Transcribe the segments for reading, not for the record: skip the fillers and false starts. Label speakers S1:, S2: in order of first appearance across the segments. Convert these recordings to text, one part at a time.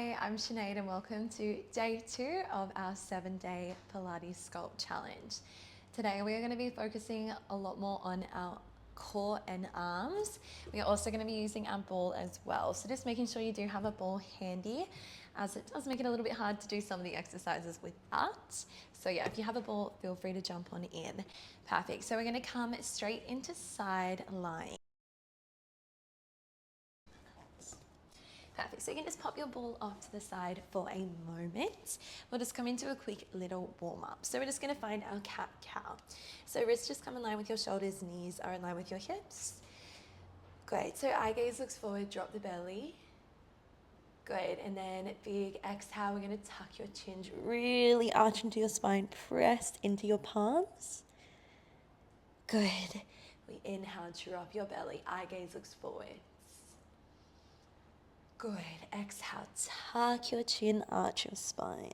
S1: Hi, I'm Shinead and welcome to day 2 of our 7-day Pilates Sculpt challenge. Today we are going to be focusing a lot more on our core and arms. We are also going to be using our ball as well. So just making sure you do have a ball handy, as it does make it a little bit hard to do some of the exercises without. So yeah, if you have a ball, feel free to jump on in. Perfect. So we're going to come straight into side lying. Perfect, so you can just pop your ball off to the side for a moment. We'll just come into a quick little warm up. So we're just gonna find our cat-cow. So wrists just come in line with your shoulders, knees are in line with your hips. Great, so eye gaze looks forward, drop the belly. Good, and then big exhale, we're gonna tuck your chin, really arch into your spine, press into your palms. Good, we inhale, drop your belly, eye gaze looks forward. Good. Exhale, tuck your chin, arch your spine.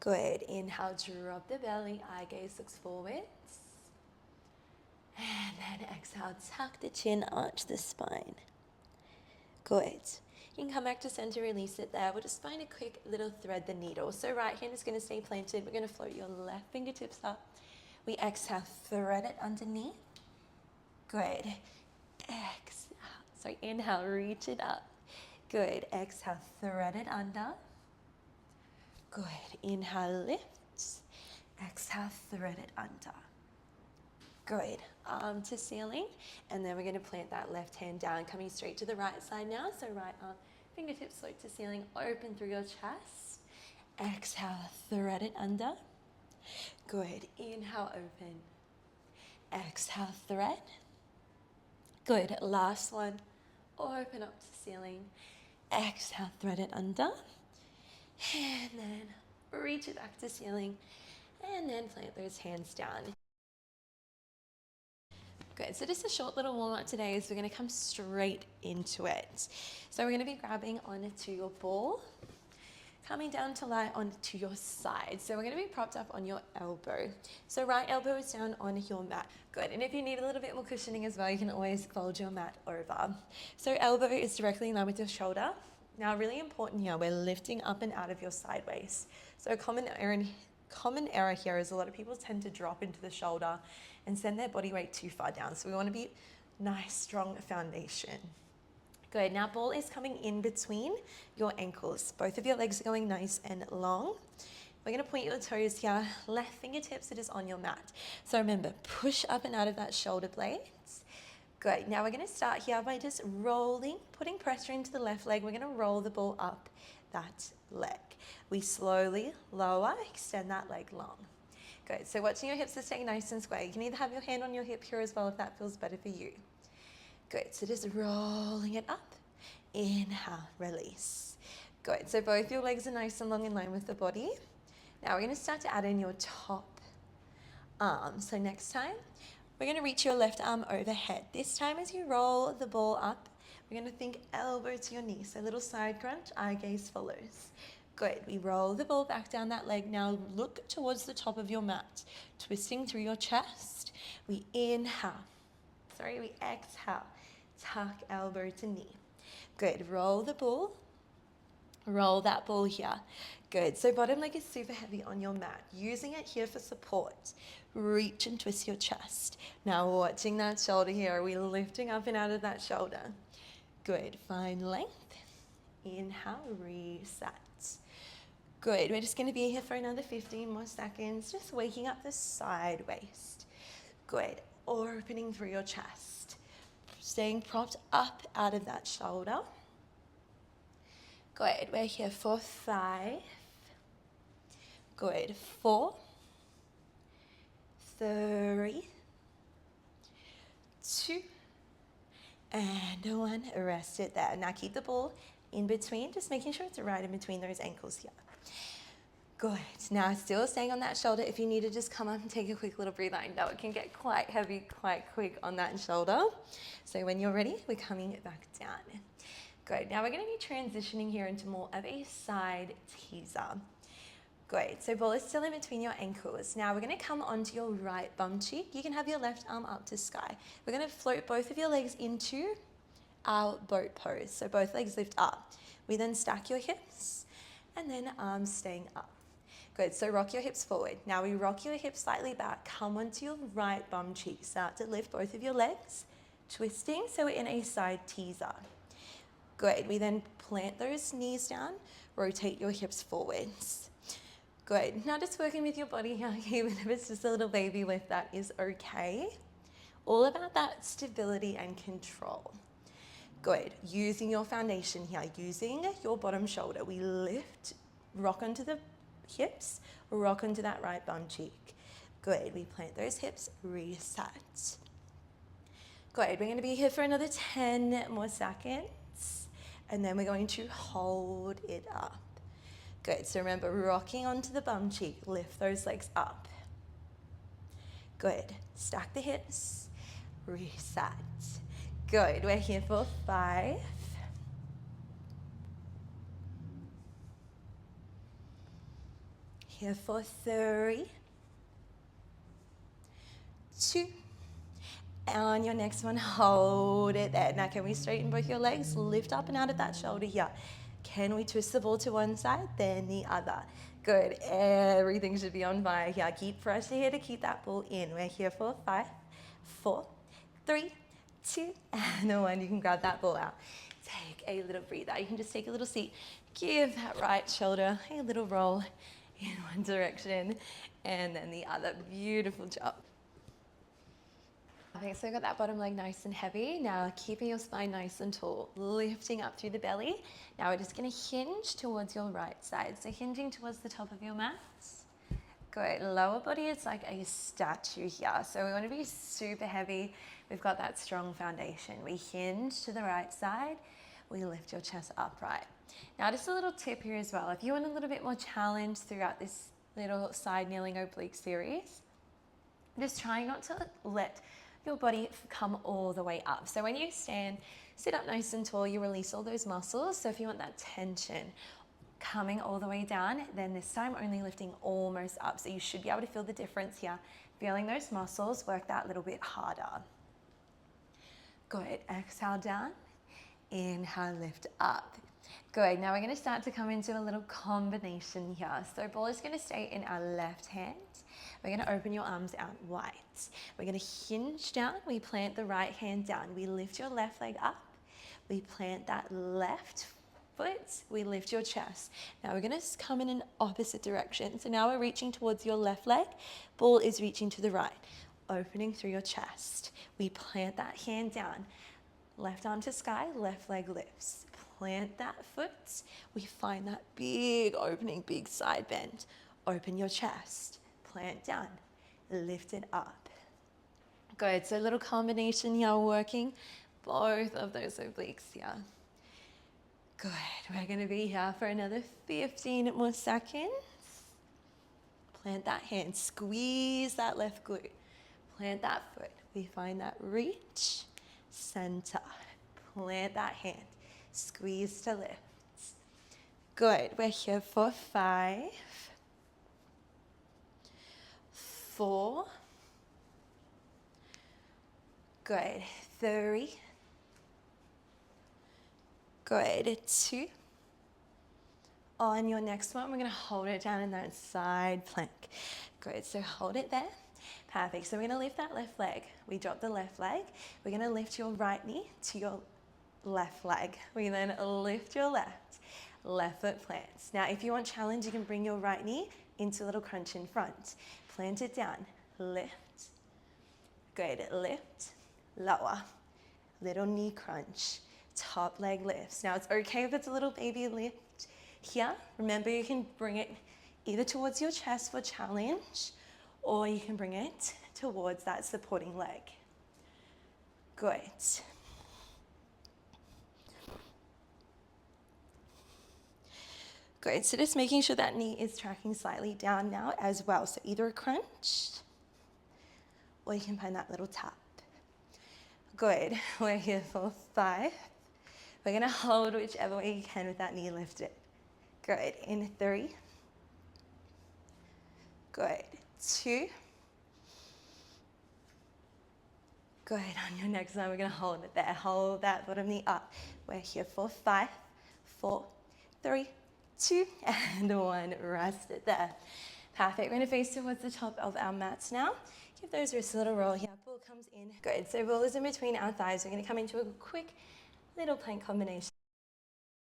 S1: Good. Inhale, drop the belly, eye gaze looks forwards. And then exhale, tuck the chin, arch the spine. Good. You can come back to center, release it there. We'll just find a quick little thread the needle. So right hand is going to stay planted. We're going to float your left fingertips up. We exhale, thread it underneath. Good. Exhale. Sorry, inhale, reach it up. Good. Exhale, thread it under. Good. Inhale, lift. Exhale, thread it under. Good. Arm to ceiling. And then we're going to plant that left hand down, coming straight to the right side now. So right arm, fingertips float to ceiling, open through your chest. Exhale, thread it under. Good. Inhale, open. Exhale, thread. Good. Last one. Open up to ceiling. Exhale, thread it under. And then reach it back to ceiling. And then plant those hands down. Good. So just a short little warm up today as we're going to come straight into it. So we're going to be grabbing onto your ball, coming down to lie onto your side. So we're going to be propped up on your elbow. So right elbow is down on your mat. Good. And if you need a little bit more cushioning as well, you can always fold your mat over. So elbow is directly in line with your shoulder. Now, really important here, we're lifting up and out of your side waist. So a common error here is a lot of people tend to drop into the shoulder and send their body weight too far down. So we want to be nice, strong foundation. Good. Now ball is coming in between your ankles. Both of your legs are going nice and long. We're going to point your toes here. Left fingertips are just on your mat. So remember, push up and out of that shoulder blades. Good. Now we're going to start here by just rolling, putting pressure into the left leg. We're going to roll the ball up that leg. We slowly lower, extend that leg long. Good. So watching your hips to stay nice and square. You can either have your hand on your hip here as well if that feels better for you. Good. So just rolling it up. Inhale, release. Good. So both your legs are nice and long in line with the body. Now we're going to start to add in your top arm. So next time, we're going to reach your left arm overhead. This time as you roll the ball up, we're going to think elbow to your knee. So little side crunch, eye gaze follows. Good. We roll the ball back down that leg. Now look towards the top of your mat, twisting through your chest. We inhale. We exhale. Tuck elbow to knee. Good. Roll the ball. Roll that ball here. Good. So bottom leg is super heavy on your mat. Using it here for support. Reach and twist your chest. Now watching that shoulder here. Are we lifting up and out of that shoulder? Good. Find length. Inhale. Reset. Good. We're just going to be here for another 15 more seconds. Just waking up the side waist. Good. Opening through your chest. Staying propped up out of that shoulder. Good. We're here for 5. Good. 4. 3. 2. And 1. Rest it there. Now keep the ball in between, just making sure it's right in between those ankles here. Good. Now still staying on that shoulder. If you need to just come up and take a quick little breather. I know it can get quite heavy, quite quick on that shoulder. So when you're ready, we're coming back down. Good. Now we're going to be transitioning here into more of a side teaser. Great. So ball is still in between your ankles. Now we're going to come onto your right bum cheek. You can have your left arm up to sky. We're going to float both of your legs into our boat pose. So both legs lift up. We then stack your hips and then arms staying up. Good, so rock your hips forward. Now we rock your hips slightly back. Come onto your right bum cheek. Start to lift both of your legs, twisting, so we're in a side teaser. Good, we then plant those knees down, rotate your hips forwards. Good, now just working with your body here, even if it's just a little baby lift, that is okay. All about that stability and control. Good, using your foundation here, using your bottom shoulder, we lift, rock onto the hips, rock onto that right bum cheek. Good, we plant those hips, reset. Good, we're gonna be here for another 10 more seconds, and then we're going to hold it up. Good, so remember, rocking onto the bum cheek, lift those legs up. Good, stack the hips, reset. Good, we're here for 5. Here for 3, 2, and on your next one, hold it there. Now can we straighten both your legs, lift up and out of that shoulder here. Can we twist the ball to one side, then the other? Good, everything should be on fire here. Keep pressure here to keep that ball in. We're here for 5, 4, 3, 2, and 1. You can grab that ball out. Take a little breather. You can just take a little seat. Give that right shoulder a little roll in one direction and then the other. Beautiful job. Okay, so got that bottom leg nice and heavy. Now keeping your spine nice and tall, lifting up through the belly. Now we're just gonna hinge towards your right side. So hinging towards the top of your mat. Good, lower body is like a statue here. So we wanna be super heavy. We've got that strong foundation. We hinge to the right side. We lift your chest upright. Now just a little tip here as well. If you want a little bit more challenge throughout this little side kneeling oblique series, just try not to let your body come all the way up. So when you stand, sit up nice and tall, you release all those muscles. So if you want that tension coming all the way down, then this time only lifting almost up. So you should be able to feel the difference here. Feeling those muscles work that little bit harder. Good, exhale down, inhale, lift up. Good, now we're gonna start to come into a little combination here. So ball is gonna stay in our left hand. We're gonna open your arms out wide. We're gonna hinge down, we plant the right hand down. We lift your left leg up. We plant that left foot, we lift your chest. Now we're gonna come in an opposite direction. So now we're reaching towards your left leg. Ball is reaching to the right, opening through your chest. We plant that hand down. Left arm to sky, left leg lifts. Plant that foot. We find that big opening, big side bend. Open your chest, plant down, lift it up. Good, so a little combination here, working both of those obliques here. Good, we're gonna be here for another 15 more seconds. Plant that hand, squeeze that left glute. Plant that foot, we find that reach, center. Plant that hand, squeeze to lift. Good, we're here for 5, 4, good, 3, good, 2. On your next one, we're gonna hold it down in that side plank. Good, so hold it there. Perfect, so we're gonna lift that left leg. We drop the left leg. We're gonna lift your right knee to your left leg. We then lift your left foot plants. Now, if you want challenge, you can bring your right knee into a little crunch in front. Plant it down, lift. Good, lift, lower. Little knee crunch, top leg lifts. Now, it's okay if it's a little baby lift here. Remember, you can bring it either towards your chest for challenge, or you can bring it towards that supporting leg. Good. Good, so just making sure that knee is tracking slightly down now as well. So either a crunch, or you can find that little tap. Good, we're here for 5. We're gonna hold whichever way you can with that knee lifted. Good, in 3. Good, 2. Good. On your next one, we're going to hold it there. Hold that bottom knee up. We're here for 5, 4, 3, 2, and 1. Rest it there. Perfect. We're going to face towards the top of our mats now. Give those wrists a little roll here. Ball comes in. Good. So ball is in between our thighs. We're going to come into a quick little plank combination.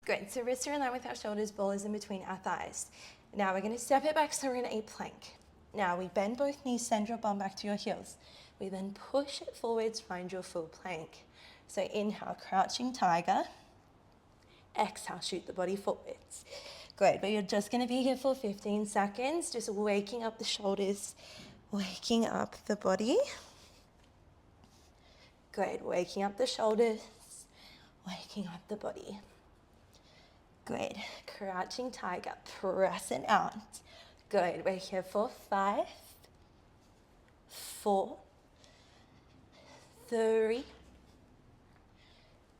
S1: Good. So wrists are in line with our shoulders. Ball is in between our thighs. Now we're going to step it back so we're in a plank. Now we bend both knees, send your bum back to your heels. We then push it forwards, find your full plank. So inhale, crouching tiger. Exhale, shoot the body forwards. Good, but you're just going to be here for 15 seconds, just waking up the shoulders, waking up the body. Good, waking up the shoulders, waking up the body. Good, crouching tiger, press it out. Good, we're here for 5, 4, 3,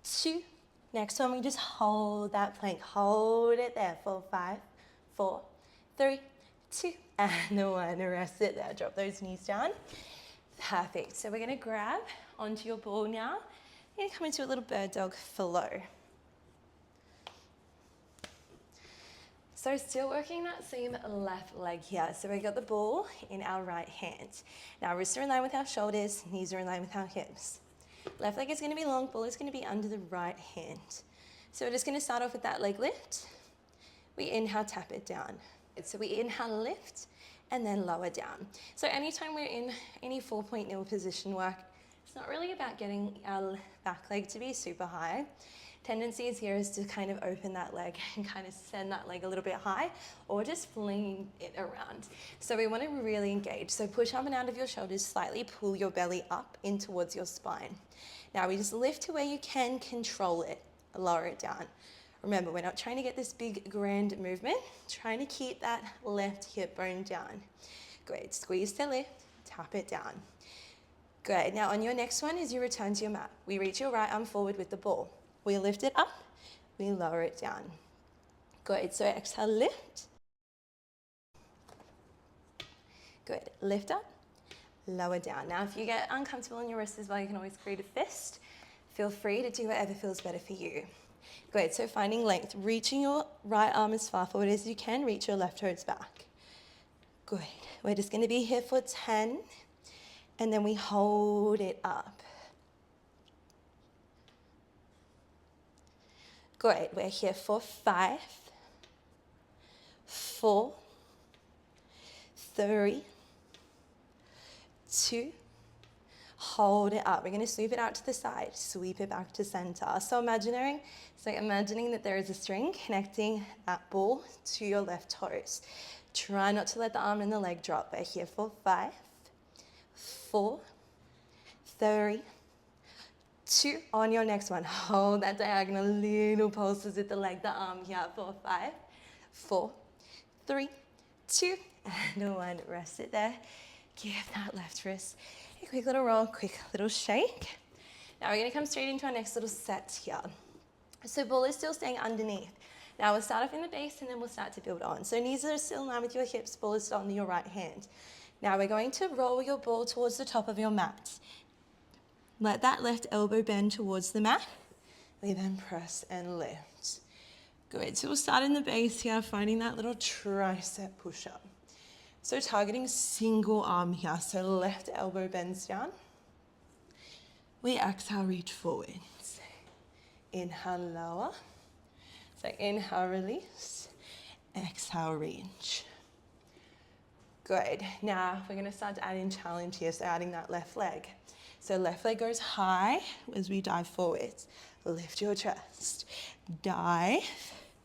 S1: 2. Next one, we just hold that plank. Hold it there for 5, 4, 3, 2, and 1. Rest it there. Drop those knees down. Perfect. So we're going to grab onto your ball now. You're going to come into a little bird dog flow. So still working that same left leg here. So we got the ball in our right hand. Now wrists are in line with our shoulders, knees are in line with our hips. Left leg is going to be long, ball is going to be under the right hand. So we're just going to start off with that leg lift. We inhale, tap it down. So we inhale, lift, and then lower down. So anytime we're in any 4-point nil position work, it's not really about getting our back leg to be super high. Tendencies here is to kind of open that leg and kind of send that leg a little bit high or just fling it around. So we want to really engage. So push up and out of your shoulders, slightly pull your belly up in towards your spine. Now we just lift to where you can control it, lower it down. Remember, we're not trying to get this big grand movement, trying to keep that left hip bone down. Great, squeeze to lift, tap it down. Good, now on your next one, as you return to your mat, we reach your right arm forward with the ball. We lift it up, we lower it down. Good, so exhale, lift. Good, lift up, lower down. Now if you get uncomfortable in your wrists as well, you can always create a fist. Feel free to do whatever feels better for you. Good, so finding length, reaching your right arm as far forward as you can, reach your left toes back. Good, we're just gonna be here for 10, and then we hold it up. Good, we're here for 5, 4, 3, 2, hold it up. We're going to sweep it out to the side, sweep it back to center. So imagining that there is a string connecting that ball to your left toes. Try not to let the arm and the leg drop. We're here for 5, 4, 3, 2. On your next one, hold that diagonal, little pulses with the leg, the arm here for 5, 4, 3, 2, and 1. Rest it there. Give that left wrist a quick little roll, quick little shake. Now we're going to come straight into our next little set here. So ball is still staying underneath. Now we'll start off in the base and then we'll start to build on. So knees are still in line with your hips, ball is still on your right hand. Now we're going to roll your ball towards the top of your mat. Let that left elbow bend towards the mat. We then press and lift. Good, so we'll start in the base here, finding that little tricep push-up. So targeting single arm here, so left elbow bends down. We exhale, reach forwards. Inhale, lower. So inhale, release. Exhale, reach. Good, now we're gonna start to add in challenge here, so adding that left leg. So left leg goes high as we dive forwards. Lift your chest, dive,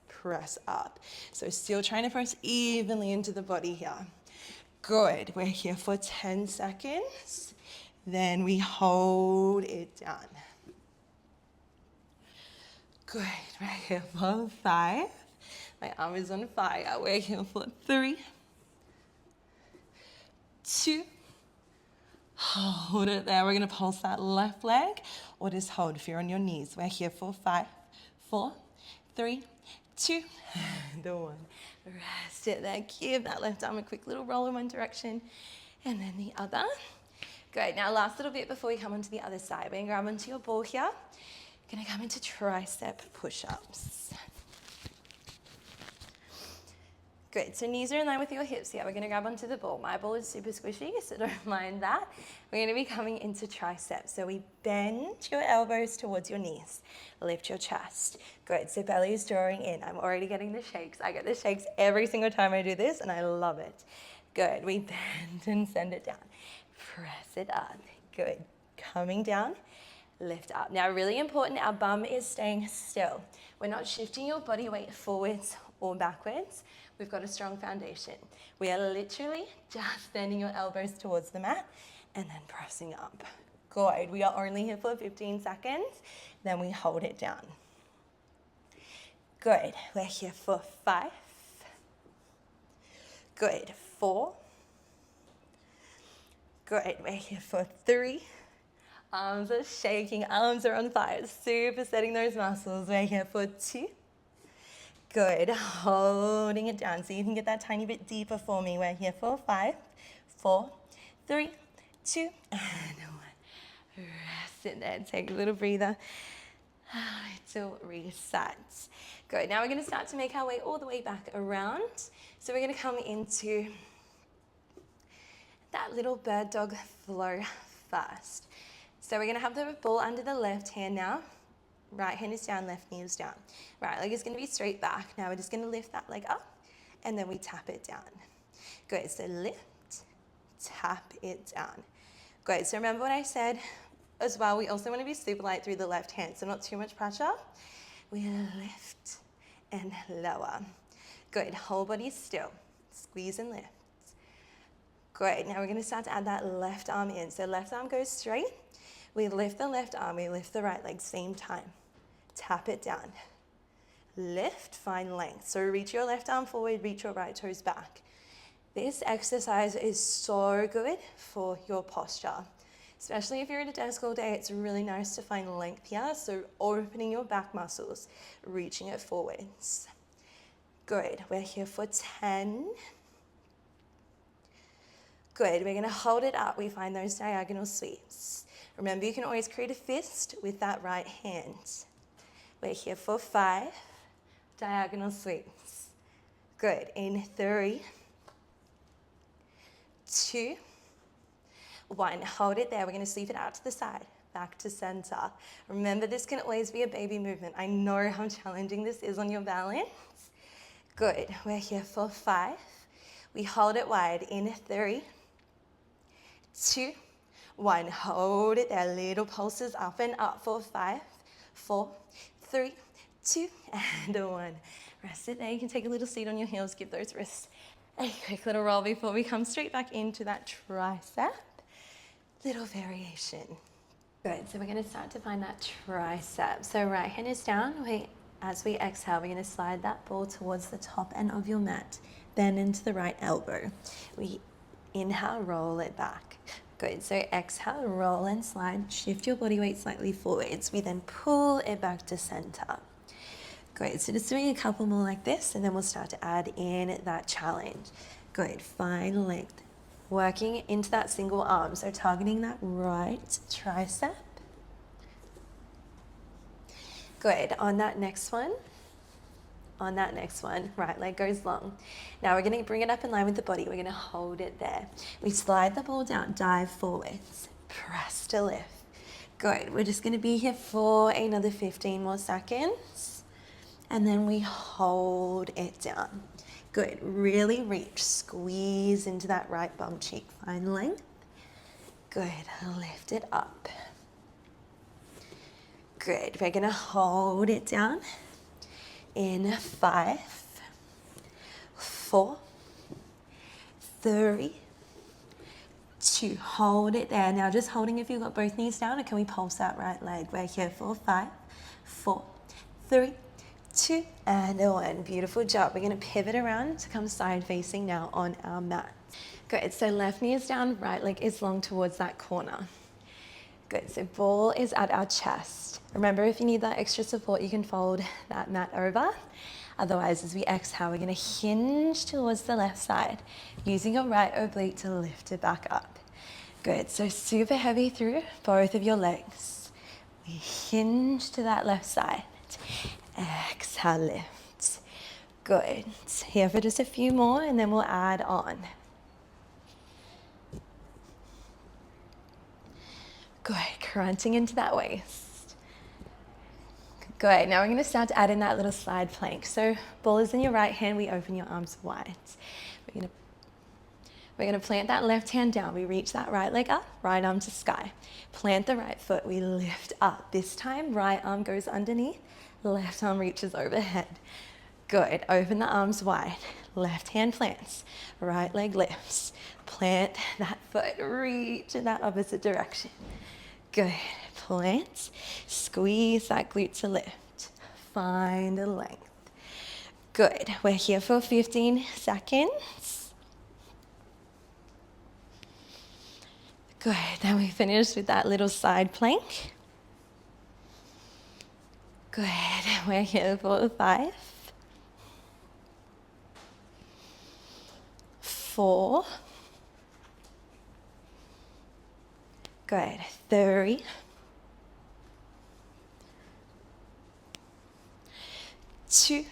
S1: press up. So still trying to press evenly into the body here. Good, we're here for 10 seconds. Then we hold it down. Good, we're here for 5. My arm is on fire. We're here for 3, 2, hold it there. We're going to pulse that left leg or just hold if you're on your knees. We're here for 5, 4, 3, 2, and 1. Rest it there. Give that left arm a quick little roll in one direction and then the other. Good. Now last little bit before we come onto the other side. We're going to grab onto your ball here. Going to come into tricep push-ups. Good, so knees are in line with your hips here. We're gonna grab onto the ball. My ball is super squishy, so don't mind that. We're gonna be coming into triceps. So we bend your elbows towards your knees. Lift your chest. Good, so belly is drawing in. I'm already getting the shakes. I get the shakes every single time I do this, and I love it. Good, we bend and send it down. Press it up. Good, coming down, lift up. Now, really important, our bum is staying still. We're not shifting your body weight forwards or backwards. We've got a strong foundation. We are literally just bending your elbows towards the mat and then pressing up. Good. We are only here for 15 seconds. Then we hold it down. Good. We're here for 5. Good. 4. Good. We're here for 3. Arms are shaking. Arms are on fire. Super setting those muscles. We're here for 2. Good, holding it down so you can get that tiny bit deeper for me. We're here for 5, 4, 3, 2, and 1. Rest in there, take a little breather to reset. Good, now we're gonna start to make our way all the way back around. So we're gonna come into that little bird dog flow first. So we're gonna have the ball under the left hand now. Right hand is down, left knee is down. Right leg is going to be straight back. Now we're just going to lift that leg up and then we tap it down. Good, so lift, tap it down. Good, so remember what I said as well, we also want to be super light through the left hand, so not too much pressure. We lift and lower. Good, whole body still. Squeeze and lift. Great, now we're going to start to add that left arm in. So left arm goes straight. We lift the left arm, we lift the right leg, same time. Tap it down. Lift, find length. So reach your left arm forward, reach your right toes back. This exercise is so good for your posture. Especially if you're at a desk all day, it's really nice to find length here. So opening your back muscles, reaching it forwards. Good, we're here for 10. Good, we're gonna hold it up. We find those diagonal sweeps. Remember, you can always create a fist with that right hand. We're here for 5, diagonal sweeps. Good, in 3, 2, 1. Hold it there. We're gonna sweep it out to the side, back to center. Remember, this can always be a baby movement. I know how challenging this is on your balance. Good, we're here for 5. We hold it wide in 3, 2, 1, hold it there, little pulses up and up for 5, 4, 3, 2, and 1. Rest it there, you can take a little seat on your heels, give those wrists a quick little roll before we come straight back into that tricep. Little variation. Good, so we're gonna start to find that tricep. So right hand is down, as we exhale, we're gonna slide that ball towards the top end of your mat, bend into the right elbow. We inhale, roll it back. Good, so exhale, roll and slide, shift your body weight slightly forwards. We then pull it back to center. Great, so just doing a couple more like this and then we'll start to add in that challenge. Good, find length. Working into that single arm, so targeting that right tricep. Good, on that next one, right leg goes long. Now we're gonna bring it up in line with the body. We're gonna hold it there. We slide the ball down, dive forwards, press to lift. Good, we're just gonna be here for another 15 more seconds. And then we hold it down. Good, really reach, squeeze into that right bum cheek, find length. Good, lift it up. Good, we're gonna hold it down. In 5, 4, 3, 2, hold it there. Now just holding if you've got both knees down, or can we pulse that right leg? We're here for 5, 4, 3, 2, and 1. Beautiful job. We're gonna pivot around to come side facing now on our mat. Good, so left knee is down, right leg is long towards that corner. Good, so ball is at our chest. Remember, if you need that extra support, you can fold that mat over. Otherwise, as we exhale, we're gonna hinge towards the left side, using your right oblique to lift it back up. Good, so super heavy through both of your legs. We hinge to that left side. Exhale, lift. Good. Here for just a few more and then we'll add on. Good, crunching into that waist. Good, now we're gonna start to add in that little side plank. So ball is in your right hand, we open your arms wide. We're gonna plant that left hand down. We reach that right leg up, right arm to sky. Plant the right foot, we lift up. This time, right arm goes underneath, left arm reaches overhead. Good, open the arms wide. Left hand plants, right leg lifts. Plant that foot, reach in that opposite direction. Good, plant, squeeze that glute to lift. Find the length. Good, we're here for 15 seconds. Good, then we finish with that little side plank. Good, we're here for 5, 4, good, 3, 2.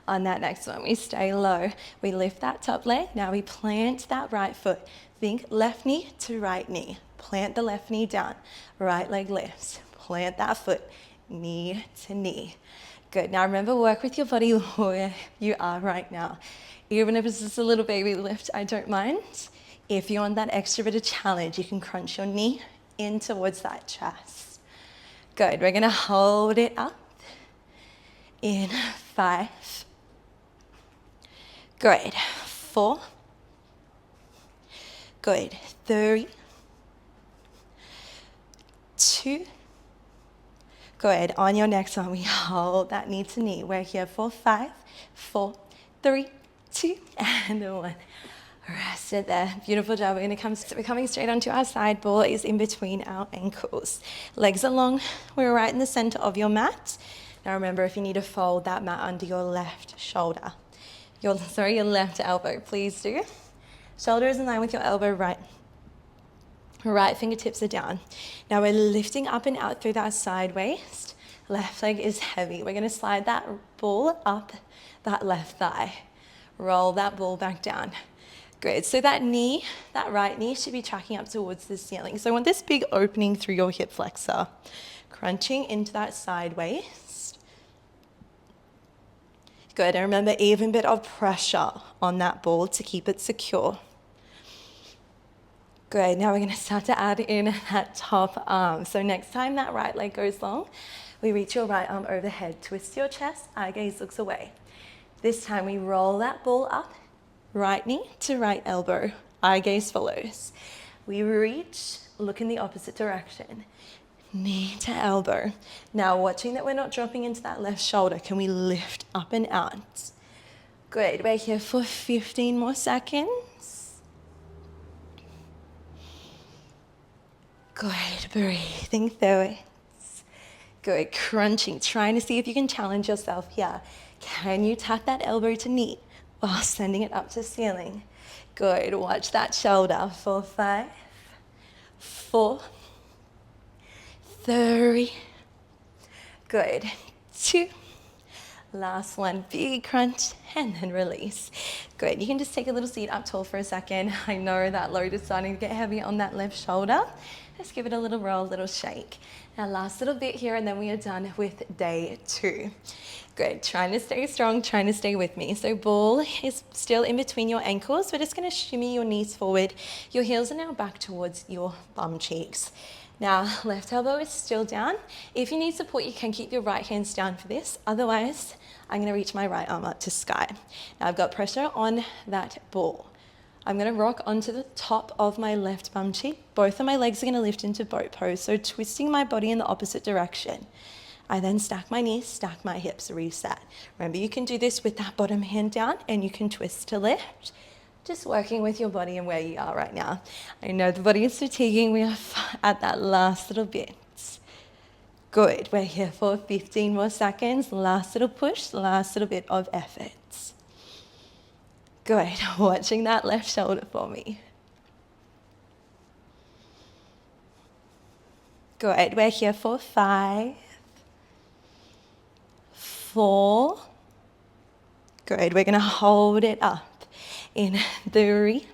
S1: On that next one, we stay low. We lift that top leg. Now we plant that right foot. Think left knee to right knee. Plant the left knee down. Right leg lifts. Plant that foot, knee to knee. Good, now remember, work with your body where you are right now. Even if it's just a little baby lift, I don't mind. If you want that extra bit of challenge, you can crunch your knee in towards that chest. Good, we're gonna hold it up in 5. Good, 4. Good, 3, 2. Good, on your next one, we hold that knee to knee. We're here for 5, 4, 3, 2, and 1. Rest it there. Beautiful job. We're coming straight onto our side. Ball is in between our ankles. Legs are long. We're right in the center of your mat. Now remember, if you need to fold that mat under your left shoulder. Your left elbow, please do. Shoulder is in line with your elbow, right fingertips are down. Now we're lifting up and out through that side waist. Left leg is heavy. We're gonna slide that ball up that left thigh. Roll that ball back down. Good, so that knee, that right knee should be tracking up towards the ceiling. So I want this big opening through your hip flexor. Crunching into that side waist. Good, and remember, even bit of pressure on that ball to keep it secure. Good, now we're gonna start to add in that top arm. So next time that right leg goes long, we reach your right arm overhead, twist your chest, eye gaze looks away. This time we roll that ball up, right knee to right elbow, eye gaze follows. We reach, look in the opposite direction, knee to elbow. Now watching that we're not dropping into that left shoulder, can we lift up and out? Good, we're here for 15 more seconds. Good, breathing through it. Good, crunching, trying to see if you can challenge yourself here. Can you tap that elbow to knee while sending it up to ceiling? Good, watch that shoulder for 5, 4, 3, good, 2, last one, big crunch, and then release. Good, you can just take a little seat up tall for a second. I know that load is starting to get heavy on that left shoulder. Let's give it a little roll, a little shake. Now last little bit here, and then we are done with day 2. Good, trying to stay strong, trying to stay with me. So ball is still in between your ankles. We're just gonna shimmy your knees forward. Your heels are now back towards your bum cheeks. Now, left elbow is still down. If you need support, you can keep your right hands down for this. Otherwise, I'm gonna reach my right arm up to sky. Now I've got pressure on that ball. I'm gonna rock onto the top of my left bum cheek. Both of my legs are gonna lift into boat pose, so twisting my body in the opposite direction. I then stack my knees, stack my hips, reset. Remember, you can do this with that bottom hand down and you can twist to lift. Just working with your body and where you are right now. I know the body is fatiguing. We are at that last little bit. Good, we're here for 15 more seconds. Last little push, last little bit of effort. Good, watching that left shoulder for me. Good. We're here for 5, 4. Good. We're going to hold it up in 3.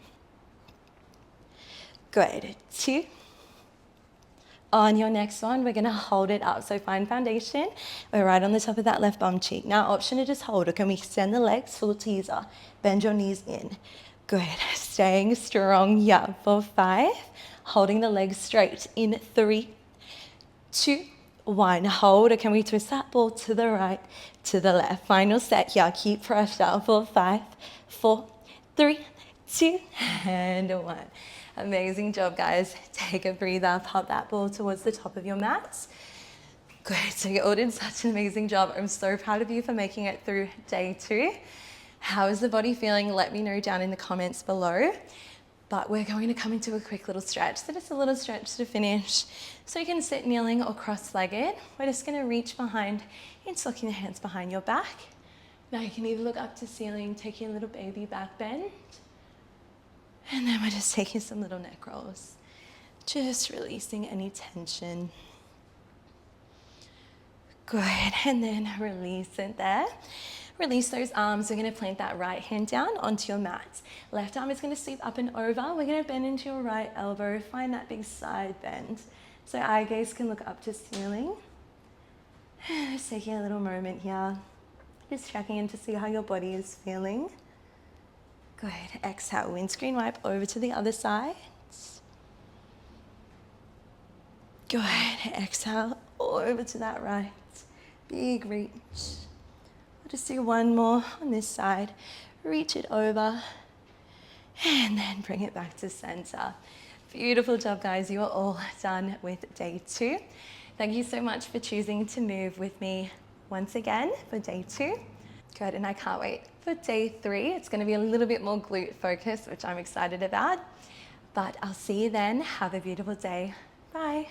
S1: Good. 2. On your next one, we're going to hold it up. So find foundation. We're right on the top of that left bum cheek. Now, option to just hold, or can we extend the legs, full teaser? Bend your knees in. Good. Staying strong here for 5. Holding the legs straight in 3, 2, 1. Hold, or can we twist that ball to the right, to the left? Final set here. Keep pressure for 5, 4, 3, 2, and 1. Amazing job, guys. Take a breather, pop that ball towards the top of your mat. Good, so you all did such an amazing job. I'm so proud of you for making it through day 2. How is the body feeling? Let me know down in the comments below. But we're going to come into a quick little stretch. So just a little stretch to finish. So you can sit kneeling or cross-legged. We're just gonna reach behind, interlocking the hands behind your back. Now you can either look up to ceiling, taking a little baby back bend. And then we're just taking some little neck rolls. Just releasing any tension. Good, and then release it there. Release those arms. We're gonna plant that right hand down onto your mat. Left arm is gonna sweep up and over. We're gonna bend into your right elbow. Find that big side bend. So eye gaze can look up to ceiling. Just taking a little moment here. Just checking in to see how your body is feeling. Good. Exhale, windscreen wipe over to the other side. Good. Exhale, over to that right. Big reach. We'll just do one more on this side. Reach it over. And then bring it back to center. Beautiful job, guys. You are all done with day 2. Thank you so much for choosing to move with me once again for day 2. Good, and I can't wait for day 3. It's going to be a little bit more glute focused, which I'm excited about. But I'll see you then. Have a beautiful day. Bye.